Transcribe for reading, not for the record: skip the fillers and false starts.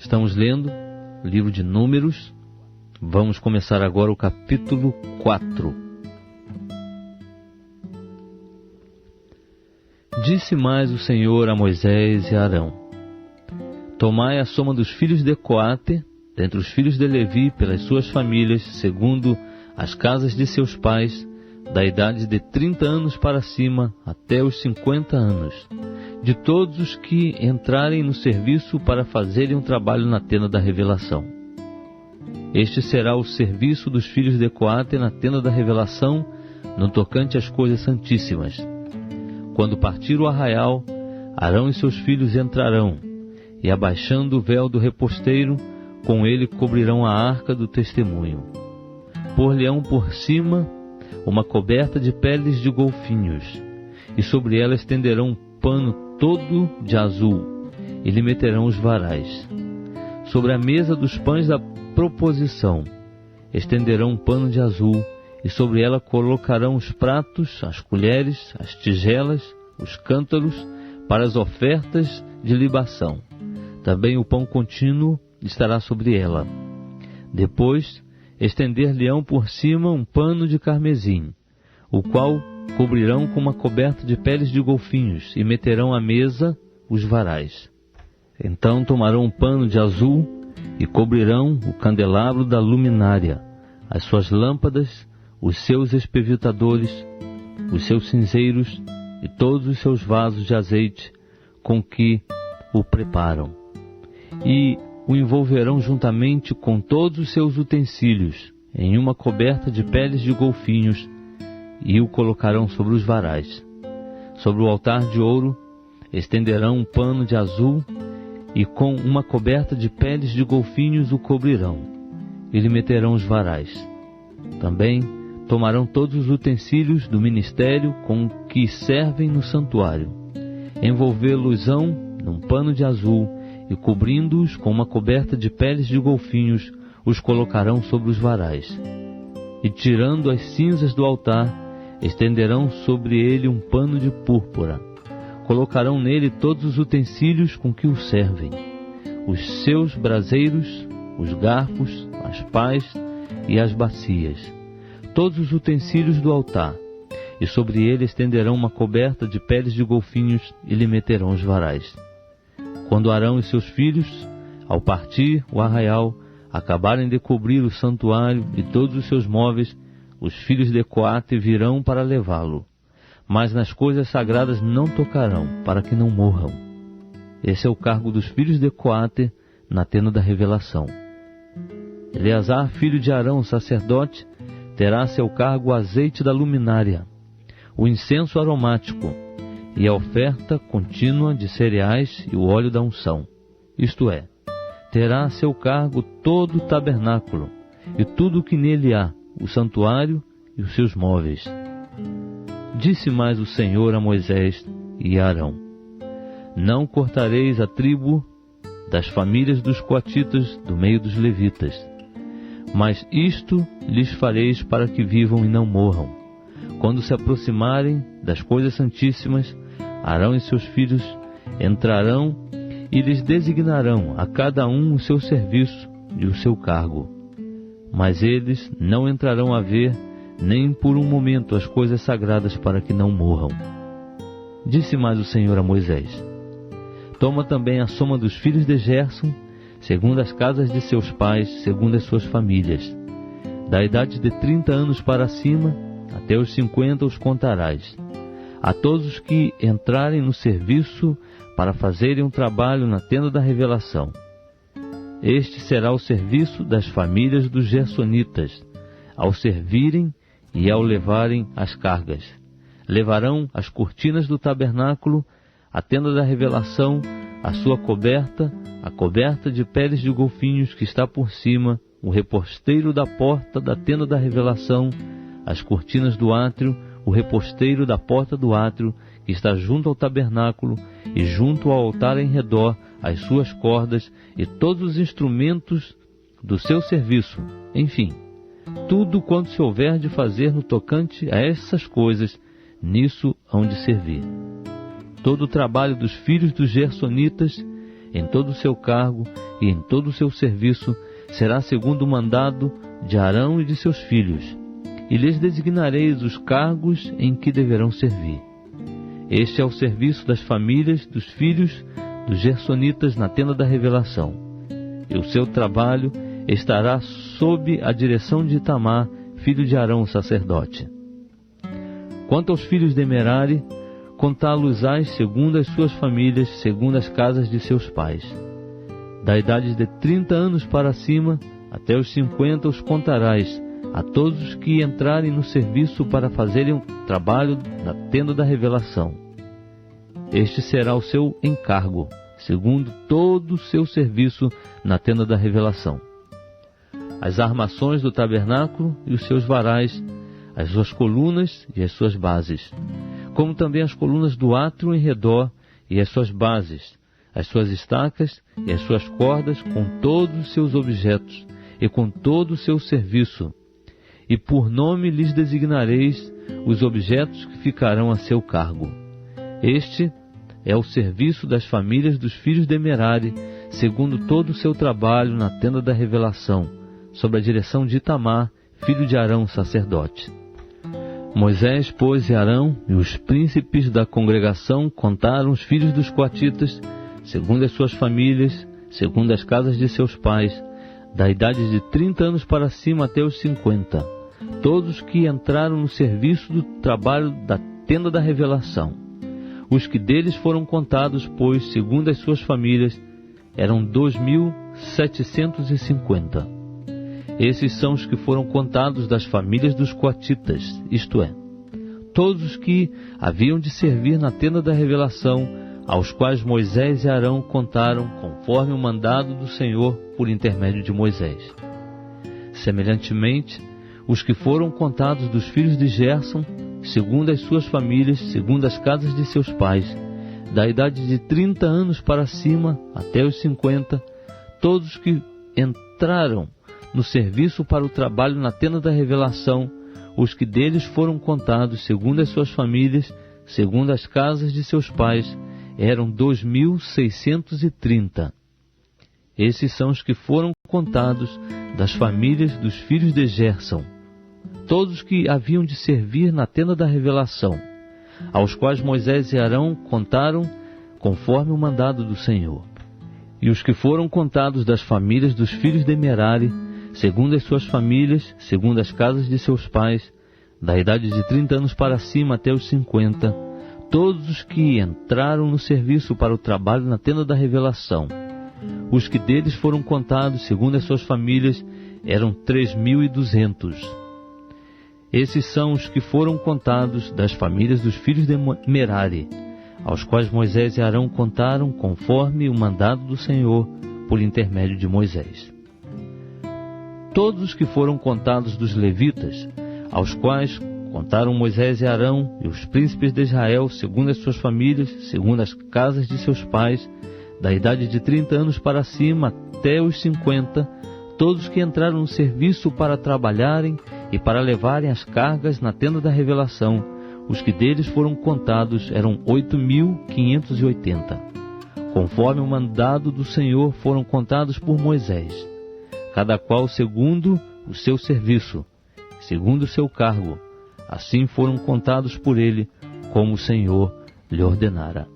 Estamos lendo o livro de Números. Vamos começar agora o capítulo 4. Disse mais o Senhor a Moisés e a Arão: Tomai a soma dos filhos de Coate, dentre os filhos de Levi, pelas suas famílias, segundo as casas de seus pais, da idade de 30 anos para cima até os 50 anos, de todos os que entrarem no serviço para fazerem um trabalho na tenda da revelação. Este será o serviço dos filhos de Coate na tenda da revelação, no tocante às coisas santíssimas. Quando partir o arraial, Arão e seus filhos entrarão, e abaixando o véu do reposteiro, com ele cobrirão a arca do testemunho. Por-lhe-ão por cima uma coberta de peles de golfinhos, e sobre ela estenderão um pano todo de azul, e lhe meterão os varais. Sobre a mesa dos pães da proposição estenderão um pano de azul, e sobre ela colocarão os pratos, as colheres, as tigelas, os cântaros, para as ofertas de libação. Também o pão contínuo estará sobre ela. Depois estender-lhe-ão por cima um pano de carmesim, o qual cobrirão com uma coberta de peles de golfinhos, e meterão à mesa os varais. Então tomarão um pano de azul e cobrirão o candelabro da luminária, as suas lâmpadas, os seus espevitadores, os seus cinzeiros e todos os seus vasos de azeite com que o preparam. E o envolverão juntamente com todos os seus utensílios em uma coberta de peles de golfinhos, e o colocarão sobre os varais. Sobre o altar de ouro estenderão um pano de azul, e com uma coberta de peles de golfinhos o cobrirão, e lhe meterão os varais. Também tomarão todos os utensílios do ministério com que servem no santuário, envolvê-los-ão num pano de azul, e cobrindo-os com uma coberta de peles de golfinhos, os colocarão sobre os varais. E tirando as cinzas do altar, estenderão sobre ele um pano de púrpura. Colocarão nele todos os utensílios com que o servem, os seus braseiros, os garfos, as pás e as bacias, todos os utensílios do altar, e sobre ele estenderão uma coberta de peles de golfinhos, e lhe meterão os varais. Quando Arão e seus filhos, ao partir o arraial, acabarem de cobrir o santuário e todos os seus móveis, os filhos de Coate virão para levá-lo, mas nas coisas sagradas não tocarão, para que não morram. Esse é o cargo dos filhos de Coate na tenda da revelação. Eleazar, filho de Arão, sacerdote, terá a seu cargo o azeite da luminária, o incenso aromático e a oferta contínua de cereais e o óleo da unção. Isto é, terá a seu cargo todo o tabernáculo e tudo o que nele há, o santuário e os seus móveis. Disse mais o Senhor a Moisés e a Arão: Não cortareis a tribo das famílias dos coatitas do meio dos levitas, mas isto lhes fareis para que vivam e não morram. Quando se aproximarem das coisas santíssimas, Arão e seus filhos entrarão e lhes designarão a cada um o seu serviço e o seu cargo. Mas eles não entrarão a ver nem por um momento as coisas sagradas, para que não morram. Disse mais o Senhor a Moisés: Toma também a soma dos filhos de Gerson, segundo as casas de seus pais, segundo as suas famílias. Da idade de 30 anos para cima, até os 50 os contarás. A todos os que entrarem no serviço para fazerem um trabalho na tenda da revelação. Este será o serviço das famílias dos gersonitas, ao servirem e ao levarem as cargas. Levarão as cortinas do tabernáculo, a tenda da revelação, a sua coberta, a coberta de peles de golfinhos que está por cima, o reposteiro da porta da tenda da revelação, as cortinas do átrio, o reposteiro da porta do átrio, que está junto ao tabernáculo, e junto ao altar em redor, as suas cordas e todos os instrumentos do seu serviço. Enfim, tudo quanto se houver de fazer no tocante a essas coisas, nisso hão de servir. Todo o trabalho dos filhos dos gersonitas em todo o seu cargo e em todo o seu serviço, será segundo o mandado de Arão e de seus filhos, e lhes designareis os cargos em que deverão servir. Este é o serviço das famílias dos filhos dos Gersonitas na tenda da revelação, e o seu trabalho estará sob a direção de Itamar, filho de Arão, sacerdote. Quanto aos filhos de Merari, contá-los-ás segundo as suas famílias, segundo as casas de seus pais. Da idade de 30 anos para cima, até os 50 os contarás, a todos os que entrarem no serviço para fazerem o trabalho na tenda da revelação. Este será o seu encargo, segundo todo o seu serviço na tenda da revelação. As armações do tabernáculo e os seus varais, as suas colunas e as suas bases, como também as colunas do átrio em redor e as suas bases, as suas estacas e as suas cordas, com todos os seus objetos e com todo o seu serviço. E por nome lhes designareis os objetos que ficarão a seu cargo. Este é o serviço das famílias dos filhos de Merari, segundo todo o seu trabalho na tenda da revelação, sob a direção de Itamar, filho de Arão, sacerdote. Moisés, pois, e Arão e os príncipes da congregação contaram os filhos dos coatitas, segundo as suas famílias, segundo as casas de seus pais, da idade de 30 anos para cima até os 50, todos que entraram no serviço do trabalho da tenda da revelação. Os que deles foram contados, pois, segundo as suas famílias, eram 2.750. Esses são os que foram contados das famílias dos coatitas, isto é, todos os que haviam de servir na tenda da revelação, aos quais Moisés e Arão contaram conforme o mandado do Senhor por intermédio de Moisés. Semelhantemente, os que foram contados dos filhos de Gerson, segundo as suas famílias, segundo as casas de seus pais, da idade de 30 anos para cima até os 50, todos que entraram no serviço para o trabalho na tenda da revelação, os que deles foram contados segundo as suas famílias, segundo as casas de seus pais, eram 2.630. Esses são os que foram contados das famílias dos filhos de Gerson, todos que haviam de servir na tenda da revelação, aos quais Moisés e Arão contaram conforme o mandado do Senhor. E os que foram contados das famílias dos filhos de Merari, segundo as suas famílias, segundo as casas de seus pais, da idade de 30 anos para cima até os 50, todos os que entraram no serviço para o trabalho na tenda da revelação. Os que deles foram contados, segundo as suas famílias, eram 3.200. Esses são os que foram contados das famílias dos filhos de Merari, aos quais Moisés e Arão contaram conforme o mandado do Senhor por intermédio de Moisés. Todos os que foram contados dos levitas, aos quais contaram Moisés e Arão e os príncipes de Israel, segundo as suas famílias, segundo as casas de seus pais, da idade de 30 anos para cima até os 50, todos que entraram no serviço para trabalharem e para levarem as cargas na tenda da revelação, os que deles foram contados eram 8.580. Conforme o mandado do Senhor foram contados por Moisés, cada qual segundo o seu serviço, segundo o seu cargo. Assim foram contados por ele, como o Senhor lhe ordenara.